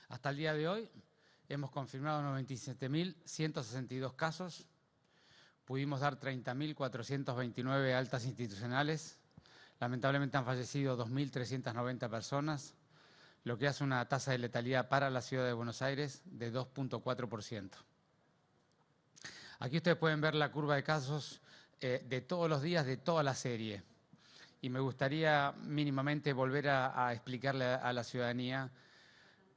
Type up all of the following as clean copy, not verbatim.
Hasta el día de hoy hemos confirmado 97.162 casos, pudimos dar 30.429 altas institucionales, lamentablemente han fallecido 2.390 personas, lo que hace una tasa de letalidad para la ciudad de Buenos Aires de 2,4%. Aquí ustedes pueden ver la curva de casos de todos los días de toda la serie. Y me gustaría mínimamente volver a explicarle a la ciudadanía,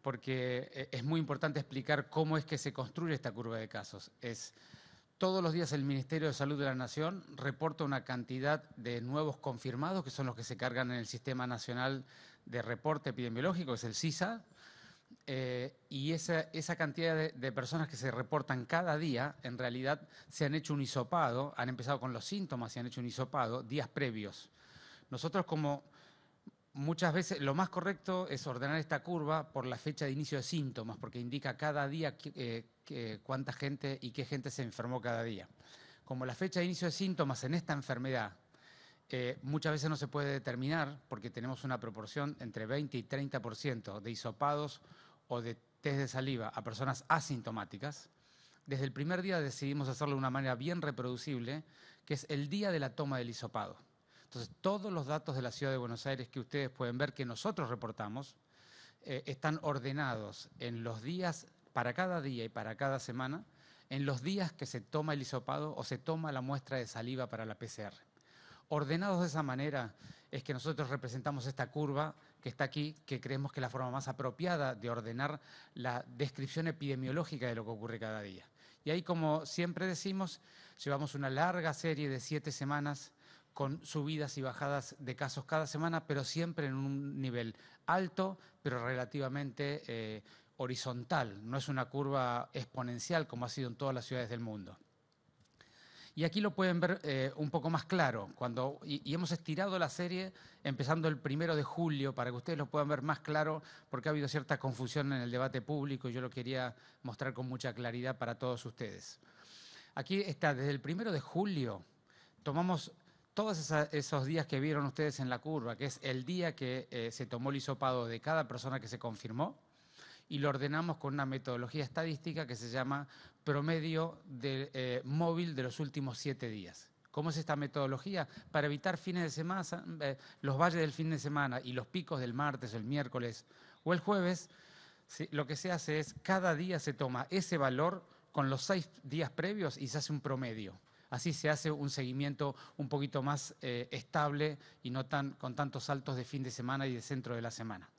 porque es muy importante explicar cómo es que se construye esta curva de casos. Todos los días el Ministerio de Salud de la Nación reporta una cantidad de nuevos confirmados, que son los que se cargan en el Sistema Nacional de Reporte Epidemiológico, que es el SISA, y esa cantidad de personas que se reportan cada día, en realidad se han hecho un hisopado, han empezado con los síntomas y han hecho un hisopado días previos. Nosotros, como muchas veces, lo más correcto es ordenar esta curva por la fecha de inicio de síntomas, porque indica cada día cuánta gente y qué gente se enfermó cada día. Como la fecha de inicio de síntomas en esta enfermedad muchas veces no se puede determinar, porque tenemos una proporción entre 20 y 30% de hisopados o de test de saliva a personas asintomáticas, desde el primer día decidimos hacerlo de una manera bien reproducible, que es el día de la toma del hisopado. Entonces, todos los datos de la Ciudad de Buenos Aires que ustedes pueden ver que nosotros reportamos están ordenados en los días, para cada día y para cada semana, en los días que se toma el hisopado o se toma la muestra de saliva para la PCR. Ordenados de esa manera es que nosotros representamos esta curva que está aquí, que creemos que es la forma más apropiada de ordenar la descripción epidemiológica de lo que ocurre cada día. Y ahí, como siempre decimos, llevamos una larga serie de 7 semanas con subidas y bajadas de casos cada semana, pero siempre en un nivel alto, pero relativamente horizontal. No es una curva exponencial como ha sido en todas las ciudades del mundo. Y aquí lo pueden ver un poco más claro, y hemos estirado la serie empezando el 1 de julio para que ustedes lo puedan ver más claro, porque ha habido cierta confusión en el debate público y yo lo quería mostrar con mucha claridad para todos ustedes. Aquí está, desde el 1 de julio, tomamos todos esos días que vieron ustedes en la curva, que es el día que se tomó el hisopado de cada persona que se confirmó, y lo ordenamos con una metodología estadística que se llama promedio móvil de los últimos 7 días. ¿Cómo es esta metodología? Para evitar fines de semana, los valles del fin de semana y los picos del martes, el miércoles o el jueves, lo que se hace es cada día se toma ese valor con los 6 días previos y se hace un promedio. Así se hace un seguimiento un poquito más estable y no con tantos saltos de fin de semana y de centro de la semana.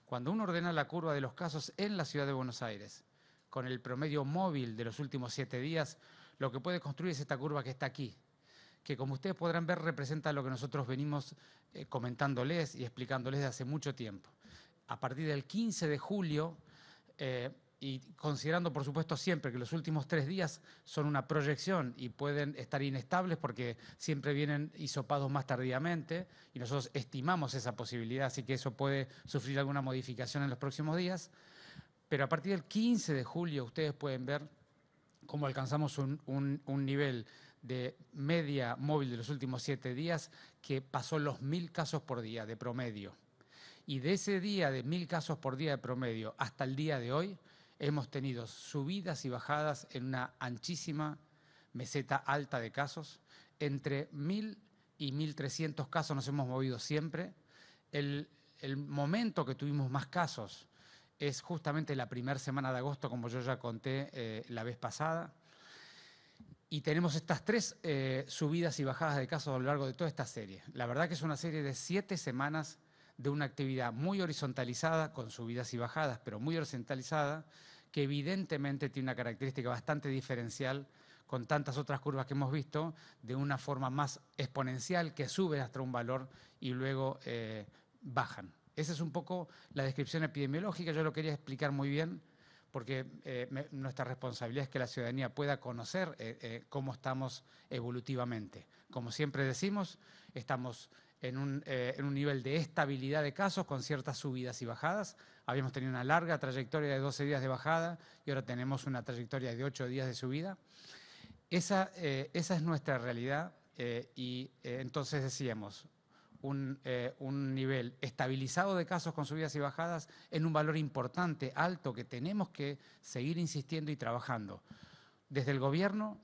Cuando uno ordena la curva de los casos en la Ciudad de Buenos Aires, con el promedio móvil de los últimos 7 días, lo que puede construir es esta curva que está aquí, que como ustedes podrán ver representa lo que nosotros venimos comentándoles y explicándoles desde hace mucho tiempo. A partir del 15 de julio, y considerando por supuesto siempre que los últimos 3 días son una proyección y pueden estar inestables porque siempre vienen hisopados más tardíamente y nosotros estimamos esa posibilidad, así que eso puede sufrir alguna modificación en los próximos días, pero a partir del 15 de julio ustedes pueden ver cómo alcanzamos un nivel de media móvil de los últimos 7 días que pasó los 1.000 casos por día de promedio. Y de ese día de 1.000 casos por día de promedio hasta el día de hoy, hemos tenido subidas y bajadas en una anchísima meseta alta de casos. Entre 1.000 y 1.300 casos nos hemos movido siempre. El momento que tuvimos más casos es justamente la primera semana de agosto, como yo ya conté la vez pasada. Y tenemos estas 3 subidas y bajadas de casos a lo largo de toda esta serie. La verdad que es una serie de 7 semanas de una actividad muy horizontalizada, con subidas y bajadas, pero muy horizontalizada, que evidentemente tiene una característica bastante diferencial con tantas otras curvas que hemos visto, de una forma más exponencial, que suben hasta un valor y luego bajan. Esa es un poco la descripción epidemiológica, yo lo quería explicar muy bien, porque nuestra responsabilidad es que la ciudadanía pueda conocer cómo estamos evolutivamente. Como siempre decimos, estamos en un nivel de estabilidad de casos con ciertas subidas y bajadas. Habíamos tenido una larga trayectoria de 12 días de bajada y ahora tenemos una trayectoria de 8 días de subida. Esa es nuestra realidad y entonces decíamos, un nivel estabilizado de casos con subidas y bajadas en un valor importante, alto, que tenemos que seguir insistiendo y trabajando. Desde el gobierno,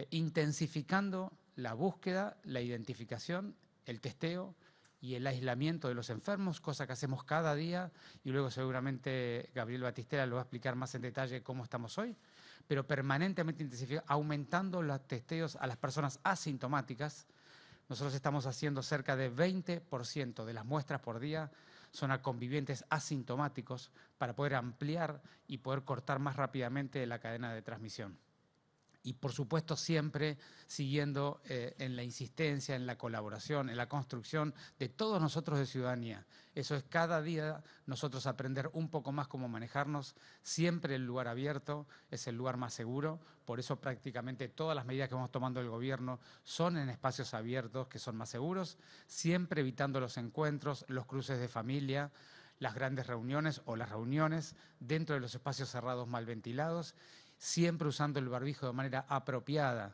intensificando la búsqueda, la identificación, el testeo y el aislamiento de los enfermos, cosa que hacemos cada día, y luego seguramente Gabriel Batistera lo va a explicar más en detalle cómo estamos hoy, pero permanentemente aumentando los testeos a las personas asintomáticas. Nosotros estamos haciendo cerca de 20% de las muestras por día son a convivientes asintomáticos para poder ampliar y poder cortar más rápidamente la cadena de transmisión. Y por supuesto siempre siguiendo en la insistencia, en la colaboración, en la construcción de todos nosotros de ciudadanía. Eso es cada día nosotros aprender un poco más cómo manejarnos. Siempre el lugar abierto es el lugar más seguro. Por eso prácticamente todas las medidas que vamos tomando el gobierno son en espacios abiertos que son más seguros. Siempre evitando los encuentros, los cruces de familia, las grandes reuniones o las reuniones dentro de los espacios cerrados mal ventilados. Siempre usando el barbijo de manera apropiada,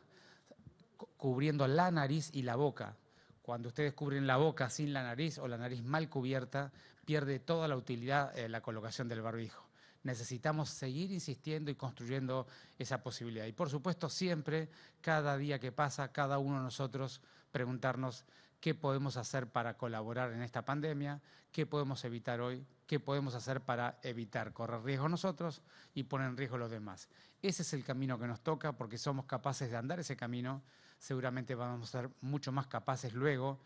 cubriendo la nariz y la boca. Cuando ustedes cubren la boca sin la nariz o la nariz mal cubierta, pierde toda la utilidad la colocación del barbijo. Necesitamos seguir insistiendo y construyendo esa posibilidad. Y por supuesto siempre, cada día que pasa, cada uno de nosotros preguntarnos qué podemos hacer para colaborar en esta pandemia, qué podemos evitar hoy, qué podemos hacer para evitar correr riesgo nosotros y poner en riesgo los demás. Ese es el camino que nos toca, porque somos capaces de andar ese camino. Seguramente vamos a ser mucho más capaces luego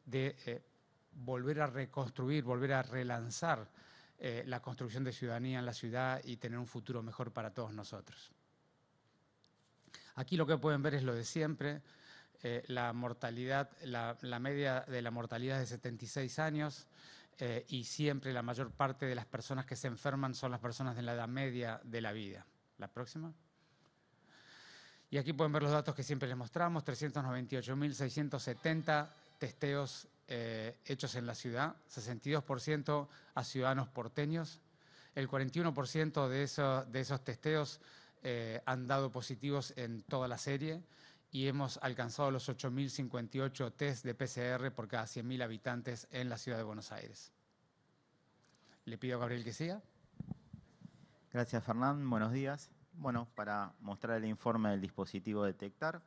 de volver a reconstruir, volver a relanzar la construcción de ciudadanía en la ciudad y tener un futuro mejor para todos nosotros. Aquí lo que pueden ver es lo de siempre. La mortalidad, la media de la mortalidad es de 76 años y siempre la mayor parte de las personas que se enferman son las personas de la edad media de la vida. La próxima. Y aquí pueden ver los datos que siempre les mostramos, 398.670 testeos hechos en la ciudad, 62% a ciudadanos porteños. El 41% de esos testeos han dado positivos en toda la serie y hemos alcanzado los 8.058 test de PCR por cada 100.000 habitantes en la ciudad de Buenos Aires. Le pido a Gabriel que siga. Gracias, Fernán. Buenos días. Bueno, para mostrar el informe del dispositivo Detectar,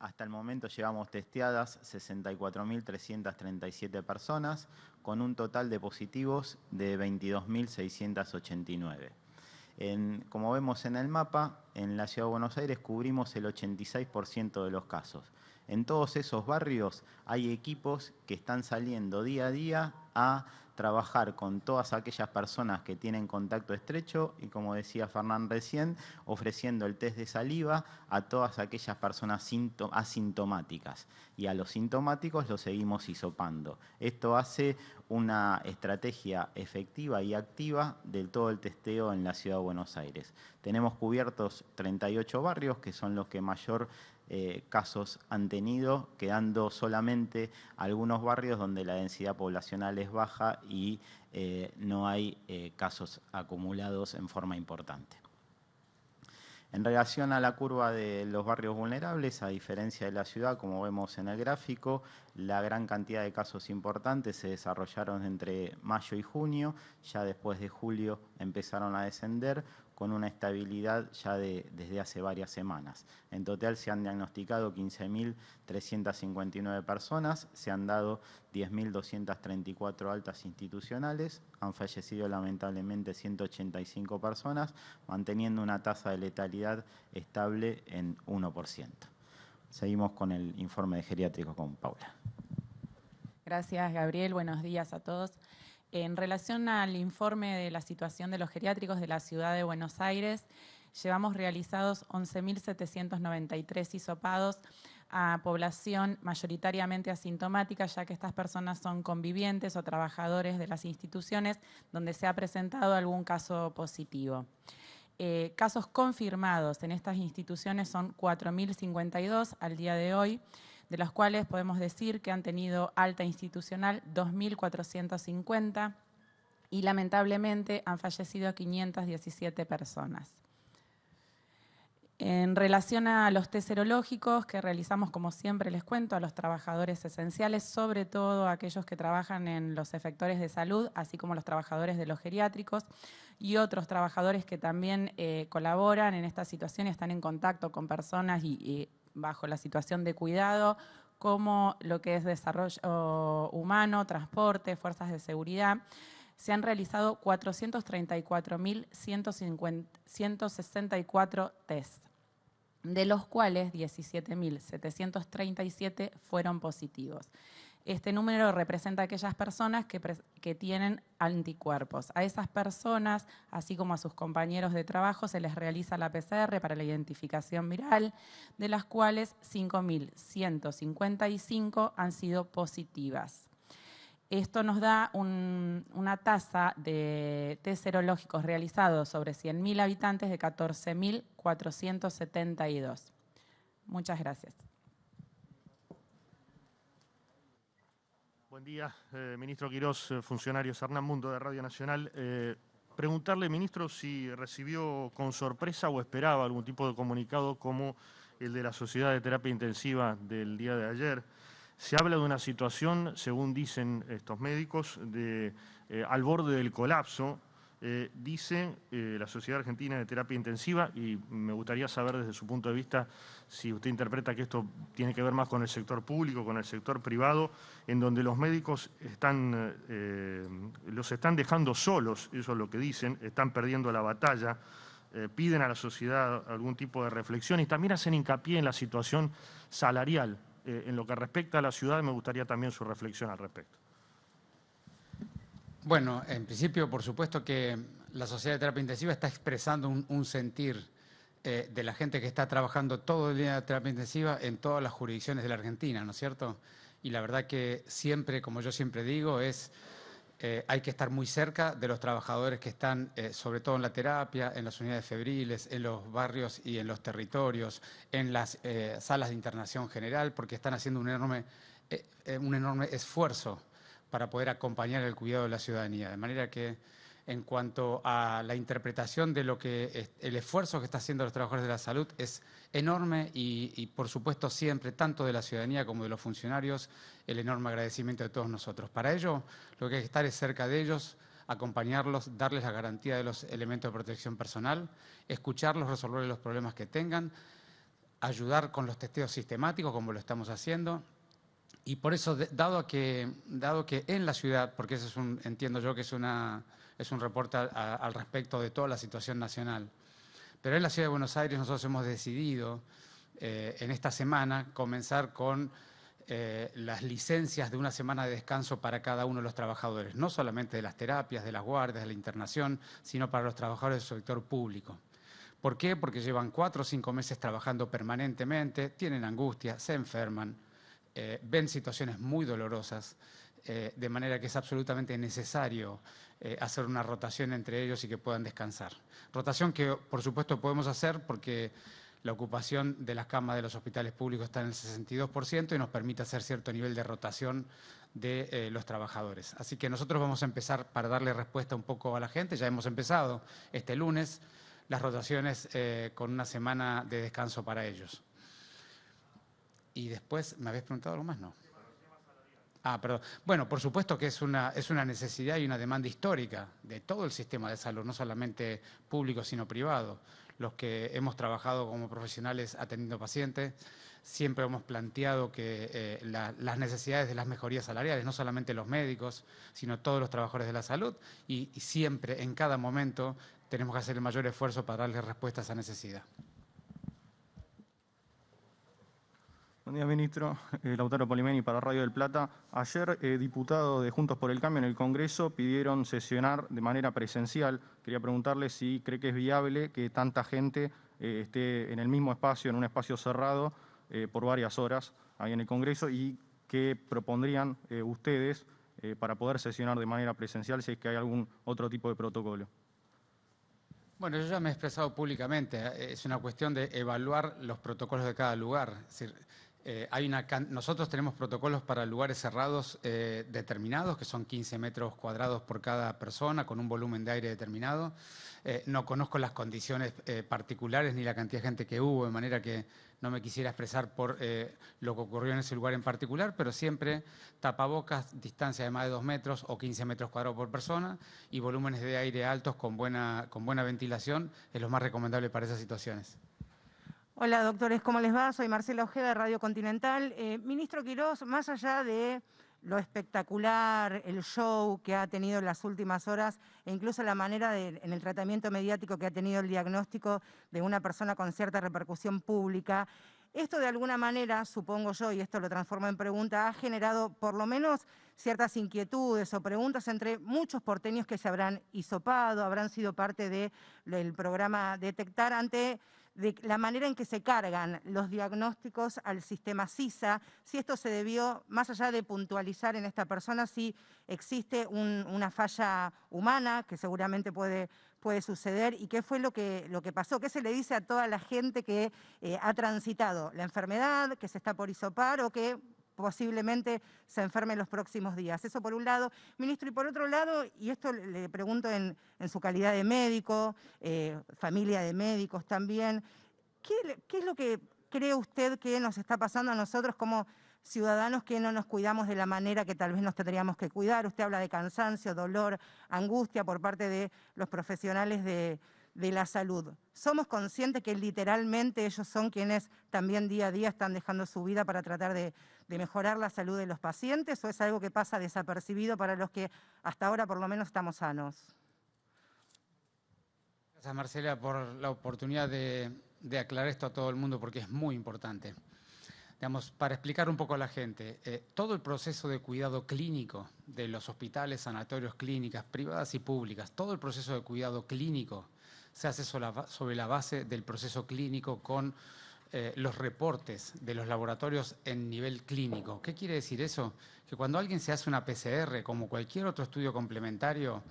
hasta el momento llevamos testeadas 64.337 personas, con un total de positivos de 22.689. Como vemos en el mapa, en la Ciudad de Buenos Aires cubrimos el 86% de los casos. En todos esos barrios hay equipos que están saliendo día a día a trabajar con todas aquellas personas que tienen contacto estrecho y, como decía Fernán recién, ofreciendo el test de saliva a todas aquellas personas asintomáticas. Y a los sintomáticos los seguimos hisopando. Esto hace una estrategia efectiva y activa de todo el testeo en la Ciudad de Buenos Aires. Tenemos cubiertos 38 barrios, que son los que mayor casos han tenido, quedando solamente algunos barrios donde la densidad poblacional es baja y no hay casos acumulados en forma importante. En relación a la curva de los barrios vulnerables, a diferencia de la ciudad, como vemos en el gráfico, la gran cantidad de casos importantes se desarrollaron entre mayo y junio, ya después de julio empezaron a descender, con una estabilidad ya desde hace varias semanas. En total se han diagnosticado 15.359 personas, se han dado 10.234 altas institucionales, han fallecido lamentablemente 185 personas, manteniendo una tasa de letalidad estable en 1%. Seguimos con el informe de geriátrico con Paula. Gracias, Gabriel. Buenos días a todos. En relación al informe de la situación de los geriátricos de la Ciudad de Buenos Aires, llevamos realizados 11.793 hisopados a población mayoritariamente asintomática, ya que estas personas son convivientes o trabajadores de las instituciones donde se ha presentado algún caso positivo. Casos confirmados en estas instituciones son 4.052 al día de hoy, de los cuales podemos decir que han tenido alta institucional 2.450 y lamentablemente han fallecido 517 personas. En relación a los test serológicos que realizamos, como siempre les cuento, a los trabajadores esenciales, sobre todo a aquellos que trabajan en los efectores de salud, así como los trabajadores de los geriátricos y otros trabajadores que también colaboran en esta situación y están en contacto con personas y bajo la situación de cuidado, como lo que es desarrollo humano, transporte, fuerzas de seguridad. Se han realizado 434.164 test, de los cuales 17.737 fueron positivos. Este número representa a aquellas personas que tienen anticuerpos. A esas personas, así como a sus compañeros de trabajo, se les realiza la PCR para la identificación viral, de las cuales 5.155 han sido positivas. Esto nos da una tasa de test serológicos realizados sobre 100.000 habitantes de 14.472. Muchas gracias. Buen día, ministro Quirós, funcionarios. Hernán Mundo, de Radio Nacional. Preguntarle, ministro, si recibió con sorpresa o esperaba algún tipo de comunicado como el de la Sociedad de Terapia Intensiva del día de ayer. Se habla de una situación, según dicen estos médicos, al borde del colapso. Dice la Sociedad Argentina de Terapia Intensiva, y me gustaría saber desde su punto de vista si usted interpreta que esto tiene que ver más con el sector público, con el sector privado, en donde los médicos los están dejando solos, eso es lo que dicen, están perdiendo la batalla, piden a la sociedad algún tipo de reflexión y también hacen hincapié en la situación salarial. En lo que respecta a la ciudad, me gustaría también su reflexión al respecto. Bueno, en principio, por supuesto que la Sociedad de Terapia Intensiva está expresando un sentir de la gente que está trabajando todo el día de terapia intensiva en todas las jurisdicciones de la Argentina, ¿no es cierto? Y la verdad que siempre, como yo siempre digo, hay que estar muy cerca de los trabajadores que están, sobre todo en la terapia, en las unidades febriles, en los barrios y en los territorios, en las salas de internación general, porque están haciendo un enorme esfuerzo para poder acompañar el cuidado de la ciudadanía. De manera que, en cuanto a la interpretación de lo que el esfuerzo que está haciendo los trabajadores de la salud es enorme y por supuesto siempre, tanto de la ciudadanía como de los funcionarios, el enorme agradecimiento de todos nosotros. Para ello, lo que hay que estar es cerca de ellos, acompañarlos, darles la garantía de los elementos de protección personal, escucharlos, resolverles los problemas que tengan, ayudar con los testeos sistemáticos, como lo estamos haciendo. Y por eso, dado que en la ciudad, porque eso es entiendo yo que es un reporte al respecto de toda la situación nacional, pero en la Ciudad de Buenos Aires nosotros hemos decidido en esta semana comenzar con las licencias de una semana de descanso para cada uno de los trabajadores, no solamente de las terapias, de las guardias, de la internación, sino para los trabajadores del sector público. ¿Por qué? Porque llevan 4 o 5 meses trabajando permanentemente, tienen angustia, se enferman, ven situaciones muy dolorosas, de manera que es absolutamente necesario hacer una rotación entre ellos y que puedan descansar. Rotación que, por supuesto, podemos hacer porque la ocupación de las camas de los hospitales públicos está en el 62% y nos permite hacer cierto nivel de rotación de los trabajadores. Así que nosotros vamos a empezar, para darle respuesta un poco a la gente, ya hemos empezado este lunes, las rotaciones con una semana de descanso para ellos. Y después, ¿me habéis preguntado algo más? No. Perdón. Bueno, por supuesto que es una necesidad y una demanda histórica de todo el sistema de salud, no solamente público, sino privado. Los que hemos trabajado como profesionales atendiendo pacientes, siempre hemos planteado que las necesidades de las mejorías salariales, no solamente los médicos, sino todos los trabajadores de la salud, y siempre, en cada momento, tenemos que hacer el mayor esfuerzo para darle respuesta a esa necesidad. Buen día, ministro. Lautaro Polimeni para Radio del Plata. Ayer, diputados de Juntos por el Cambio en el Congreso pidieron sesionar de manera presencial. Quería preguntarle si cree que es viable que tanta gente esté en el mismo espacio, en un espacio cerrado, por varias horas ahí en el Congreso, y qué propondrían ustedes para poder sesionar de manera presencial, si es que hay algún otro tipo de protocolo. Bueno, yo ya me he expresado públicamente. Es una cuestión de evaluar los protocolos de cada lugar. Es decir, Nosotros tenemos protocolos para lugares cerrados determinados, que son 15 metros cuadrados por cada persona, con un volumen de aire determinado. No conozco las condiciones particulares ni la cantidad de gente que hubo, de manera que no me quisiera expresar por lo que ocurrió en ese lugar en particular, pero siempre tapabocas, distancia de más de 2 metros o 15 metros cuadrados por persona y volúmenes de aire altos con buena ventilación es lo más recomendable para esas situaciones. Hola, doctores, ¿cómo les va? Soy Marcela Ojeda, de Radio Continental. Ministro Quirós, más allá de lo espectacular, el show que ha tenido en las últimas horas e incluso la manera en el tratamiento mediático que ha tenido el diagnóstico de una persona con cierta repercusión pública, esto de alguna manera, supongo yo, y esto lo transformo en pregunta, ha generado por lo menos ciertas inquietudes o preguntas entre muchos porteños que se habrán hisopado, habrán sido parte del programa Detectar ante de la manera en que se cargan los diagnósticos al sistema SISA, si esto se debió, más allá de puntualizar en esta persona, si existe una falla humana que seguramente puede suceder y qué fue lo que pasó, qué se le dice a toda la gente que ha transitado la enfermedad, que se está por hisopar o que posiblemente se enferme en los próximos días. Eso por un lado, ministro, y por otro lado, y esto le pregunto en su calidad de médico, familia de médicos también, ¿qué es lo que cree usted que nos está pasando a nosotros como ciudadanos que no nos cuidamos de la manera que tal vez nos tendríamos que cuidar? Usted habla de cansancio, dolor, angustia por parte de los profesionales de la salud. ¿Somos conscientes que literalmente ellos son quienes también día a día están dejando su vida para tratar de mejorar la salud de los pacientes, o es algo que pasa desapercibido para los que hasta ahora por lo menos estamos sanos? Gracias, Marcela, por la oportunidad de aclarar esto a todo el mundo, porque es muy importante. Digamos, para explicar un poco a la gente, todo el proceso de cuidado clínico de los hospitales, sanatorios, clínicas privadas y públicas, todo el proceso de cuidado clínico se hace sobre la base del proceso clínico con los reportes de los laboratorios en nivel clínico. ¿Qué quiere decir eso? Que cuando alguien se hace una PCR, como cualquier otro estudio complementario,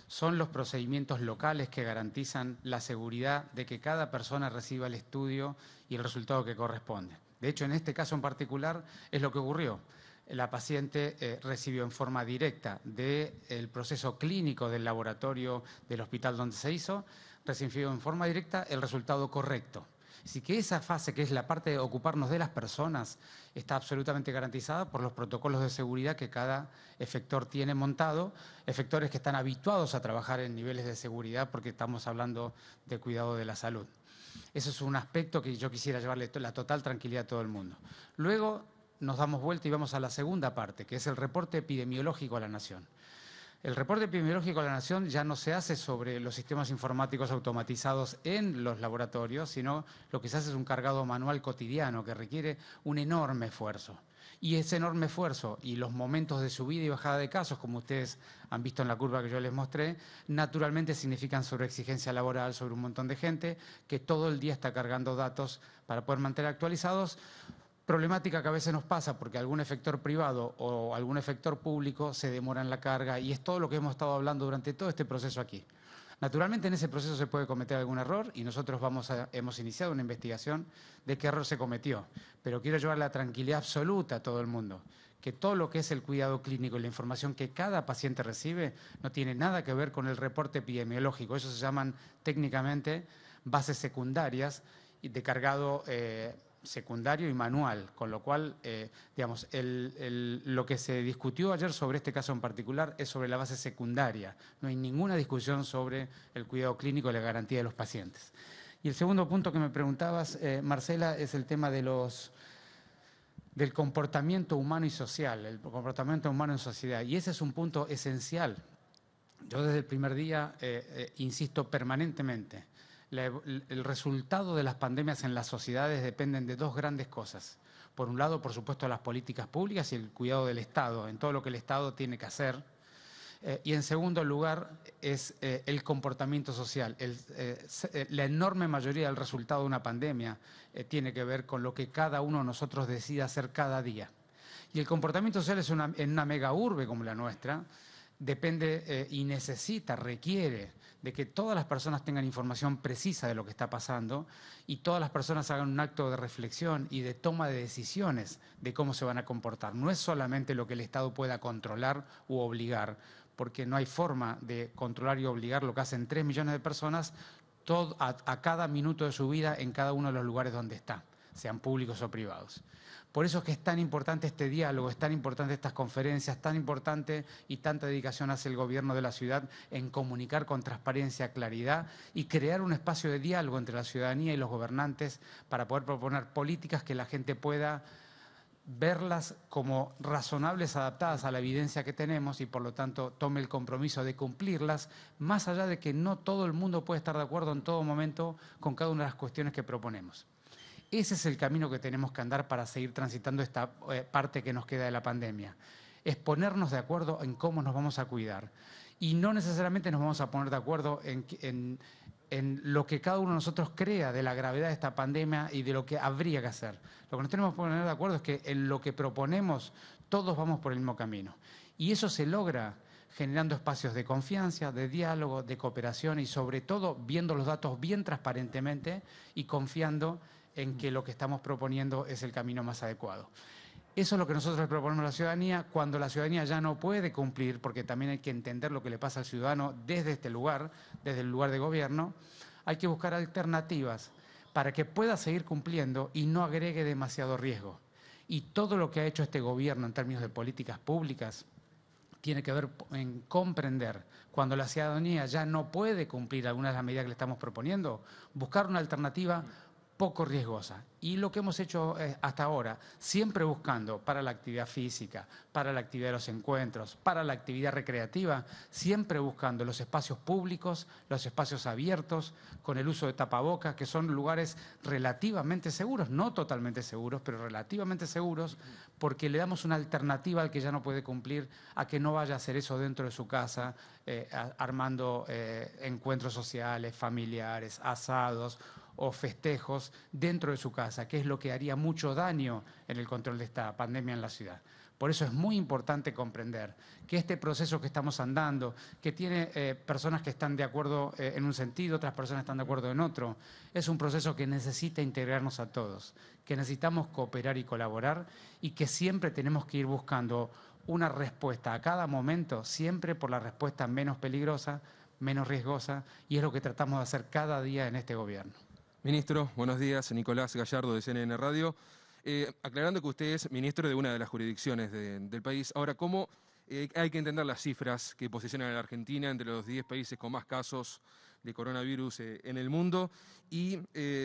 son los procedimientos locales que garantizan la seguridad de que cada persona reciba el estudio y el resultado que corresponde. De hecho, en este caso en particular es lo que ocurrió. La paciente recibió en forma directa del proceso clínico del laboratorio del hospital donde se hizo, recibió en forma directa el resultado correcto. Así que esa fase, que es la parte de ocuparnos de las personas, está absolutamente garantizada por los protocolos de seguridad que cada efector tiene montado, efectores que están habituados a trabajar en niveles de seguridad porque estamos hablando de cuidado de la salud. Eso es un aspecto que yo quisiera llevarle la total tranquilidad a todo el mundo. Luego nos damos vuelta y vamos a la segunda parte, que es el reporte epidemiológico a la Nación. El reporte epidemiológico a la Nación ya no se hace sobre los sistemas informáticos automatizados en los laboratorios, sino lo que se hace es un cargado manual cotidiano que requiere un enorme esfuerzo. Y ese enorme esfuerzo y los momentos de subida y bajada de casos, como ustedes han visto en la curva que yo les mostré, naturalmente significan sobreexigencia laboral sobre un montón de gente que todo el día está cargando datos para poder mantener actualizados. Problemática que a veces nos pasa porque algún efector privado o algún efector público se demora en la carga y es todo lo que hemos estado hablando durante todo este proceso aquí. Naturalmente en ese proceso se puede cometer algún error y nosotros hemos iniciado una investigación de qué error se cometió, pero quiero llevar la tranquilidad absoluta a todo el mundo, que todo lo que es el cuidado clínico y la información que cada paciente recibe no tiene nada que ver con el reporte epidemiológico. Eso se llaman técnicamente bases secundarias de cargado secundario y manual, con lo cual, digamos, lo que se discutió ayer sobre este caso en particular es sobre la base secundaria. No hay ninguna discusión sobre el cuidado clínico y la garantía de los pacientes. Y el segundo punto que me preguntabas, Marcela, es el tema del comportamiento humano y social, el comportamiento humano en sociedad. Y ese es un punto esencial. Yo desde el primer día insisto permanentemente. El resultado de las pandemias en las sociedades dependen de dos grandes cosas. Por un lado, por supuesto, las políticas públicas y el cuidado del Estado, en todo lo que el Estado tiene que hacer. Y en segundo lugar, es el comportamiento social. La enorme mayoría del resultado de una pandemia tiene que ver con lo que cada uno de nosotros decide hacer cada día. Y el comportamiento social es en una mega urbe como la nuestra, depende y necesita, requiere de que todas las personas tengan información precisa de lo que está pasando y todas las personas hagan un acto de reflexión y de toma de decisiones de cómo se van a comportar. No es solamente lo que el Estado pueda controlar u obligar, porque no hay forma de controlar y obligar lo que hacen 3 millones de personas a cada minuto de su vida en cada uno de los lugares donde está, sean públicos o privados. Por eso es que es tan importante este diálogo, es tan importante estas conferencias, tan importante y tanta dedicación hace el gobierno de la ciudad en comunicar con transparencia, claridad y crear un espacio de diálogo entre la ciudadanía y los gobernantes para poder proponer políticas que la gente pueda verlas como razonables, adaptadas a la evidencia que tenemos y por lo tanto tome el compromiso de cumplirlas, más allá de que no todo el mundo puede estar de acuerdo en todo momento con cada una de las cuestiones que proponemos. Ese es el camino que tenemos que andar para seguir transitando esta parte que nos queda de la pandemia. Es ponernos de acuerdo en cómo nos vamos a cuidar. Y no necesariamente nos vamos a poner de acuerdo en lo que cada uno de nosotros crea de la gravedad de esta pandemia y de lo que habría que hacer. Lo que nos tenemos que poner de acuerdo es que en lo que proponemos todos vamos por el mismo camino. Y eso se logra generando espacios de confianza, de diálogo, de cooperación y sobre todo viendo los datos bien transparentemente y confiando en que lo que estamos proponiendo es el camino más adecuado. Eso es lo que nosotros le proponemos a la ciudadanía. Cuando la ciudadanía ya no puede cumplir, porque también hay que entender lo que le pasa al ciudadano desde este lugar, desde el lugar de gobierno, hay que buscar alternativas para que pueda seguir cumpliendo y no agregue demasiado riesgo. Y todo lo que ha hecho este gobierno en términos de políticas públicas tiene que ver en comprender cuando la ciudadanía ya no puede cumplir algunas de las medidas que le estamos proponiendo, buscar una alternativa poco riesgosa. Y lo que hemos hecho hasta ahora, siempre buscando para la actividad física, para la actividad de los encuentros, para la actividad recreativa, siempre buscando los espacios públicos, los espacios abiertos, con el uso de tapabocas, que son lugares relativamente seguros, no totalmente seguros, pero relativamente seguros, porque le damos una alternativa al que ya no puede cumplir, a que no vaya a hacer eso dentro de su casa, armando encuentros sociales, familiares, asados, o festejos dentro de su casa, que es lo que haría mucho daño en el control de esta pandemia en la ciudad. Por eso es muy importante comprender que este proceso que estamos andando, que tiene personas que están de acuerdo en un sentido, otras personas están de acuerdo en otro, es un proceso que necesita integrarnos a todos, que necesitamos cooperar y colaborar y que siempre tenemos que ir buscando una respuesta a cada momento, siempre por la respuesta menos peligrosa, menos riesgosa, y es lo que tratamos de hacer cada día en este gobierno. Ministro, buenos días. Nicolás Gallardo de CNN Radio. Aclarando que usted es ministro de una de las jurisdicciones del país. Ahora, ¿cómo hay que entender las cifras que posicionan a la Argentina entre los 10 países con más casos de coronavirus en el mundo? Y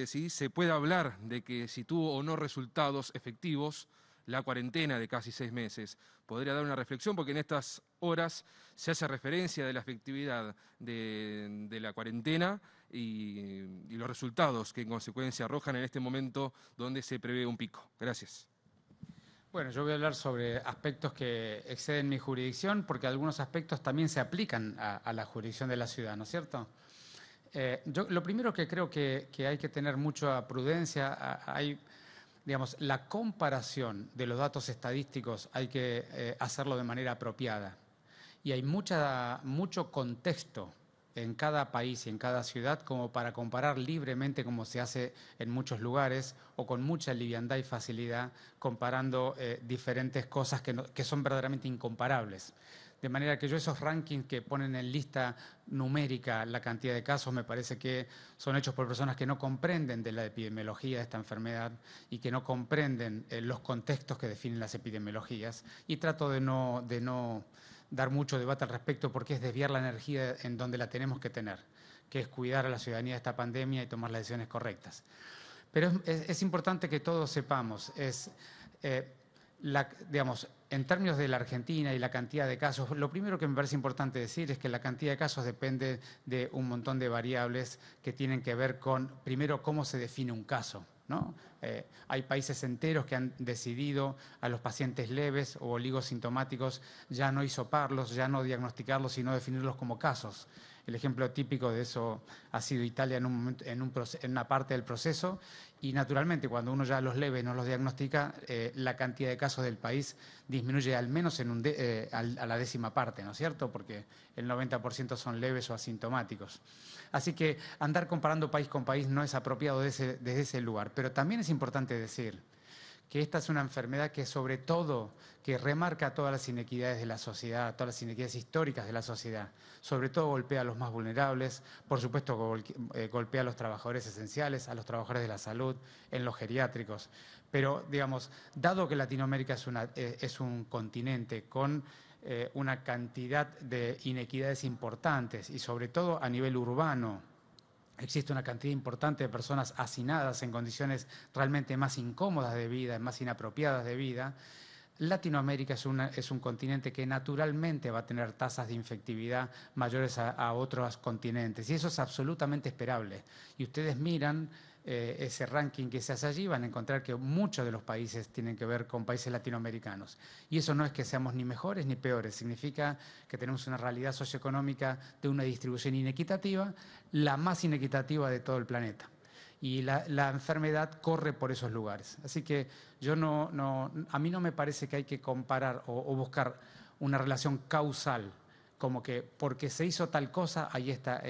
si se puede hablar de que si tuvo o no resultados efectivos la cuarentena de casi 6 meses. Podría dar una reflexión porque en estas horas se hace referencia de la efectividad de la cuarentena y los resultados que en consecuencia arrojan en este momento donde se prevé un pico. Gracias. Bueno, yo voy a hablar sobre aspectos que exceden mi jurisdicción porque algunos aspectos también se aplican a la jurisdicción de la ciudad, ¿no es cierto? Yo lo primero que creo que hay que tener mucha prudencia, digamos, la comparación de los datos estadísticos hay que hacerlo de manera apropiada. Y hay mucho contexto en cada país y en cada ciudad como para comparar libremente como se hace en muchos lugares o con mucha liviandad y facilidad comparando diferentes cosas que son verdaderamente incomparables. De manera que yo esos rankings que ponen en lista numérica la cantidad de casos me parece que son hechos por personas que no comprenden de la epidemiología de esta enfermedad y que no comprenden los contextos que definen las epidemiologías. Y trato de no dar mucho debate al respecto porque es desviar la energía en donde la tenemos que tener, que es cuidar a la ciudadanía de esta pandemia y tomar las decisiones correctas. Pero es importante que todos sepamos, digamos, en términos de la Argentina y la cantidad de casos, lo primero que me parece importante decir es que la cantidad de casos depende de un montón de variables que tienen que ver con, primero, cómo se define un caso, ¿no? Hay países enteros que han decidido a los pacientes leves o oligosintomáticos ya no hisoparlos, ya no diagnosticarlos, sino definirlos como casos. El ejemplo típico de eso ha sido Italia en una parte del proceso, y naturalmente cuando uno ya los leves no los diagnostica, la cantidad de casos del país disminuye al menos a la 10ª parte, ¿no es cierto? Porque el 90% son leves o asintomáticos. Así que andar comparando país con país no es apropiado desde ese lugar, pero también es importante decir que esta es una enfermedad que sobre todo, que remarca todas las inequidades de la sociedad, todas las inequidades históricas de la sociedad. Sobre todo golpea a los más vulnerables, por supuesto golpea a los trabajadores esenciales, a los trabajadores de la salud, en los geriátricos. Pero, digamos, dado que Latinoamérica es un continente con una cantidad de inequidades importantes y sobre todo a nivel urbano, existe una cantidad importante de personas hacinadas en condiciones realmente más incómodas de vida, más inapropiadas de vida. Latinoamérica es un continente que naturalmente va a tener tasas de infectividad mayores a otros continentes, y eso es absolutamente esperable. Y ustedes miran ese ranking que se hace allí, van a encontrar que muchos de los países tienen que ver con países latinoamericanos. Y eso no es que seamos ni mejores ni peores, significa que tenemos una realidad socioeconómica de una distribución inequitativa, la más inequitativa de todo el planeta. Y la enfermedad corre por esos lugares. Así que a mí no me parece que hay que comparar o buscar una relación causal, como que porque se hizo tal cosa, ahí está,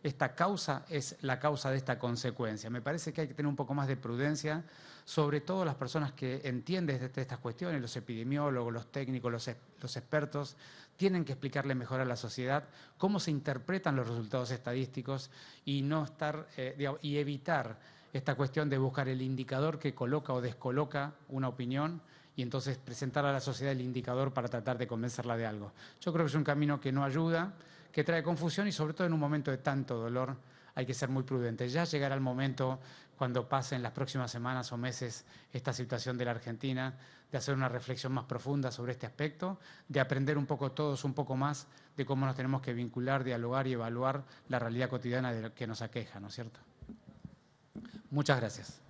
esta causa es la causa de esta consecuencia. Me parece que hay que tener un poco más de prudencia, sobre todo las personas que entienden de estas cuestiones, los epidemiólogos, los técnicos, los expertos, tienen que explicarle mejor a la sociedad cómo se interpretan los resultados estadísticos y no estar, y evitar esta cuestión de buscar el indicador que coloca o descoloca una opinión, y entonces presentar a la sociedad el indicador para tratar de convencerla de algo. Yo creo que es un camino que no ayuda, que trae confusión, y sobre todo en un momento de tanto dolor hay que ser muy prudente. Ya llegará el momento, cuando pasen las próximas semanas o meses esta situación de la Argentina, de hacer una reflexión más profunda sobre este aspecto, de aprender un poco todos un poco más de cómo nos tenemos que vincular, dialogar y evaluar la realidad cotidiana de lo que nos aqueja, ¿no es cierto? Muchas gracias.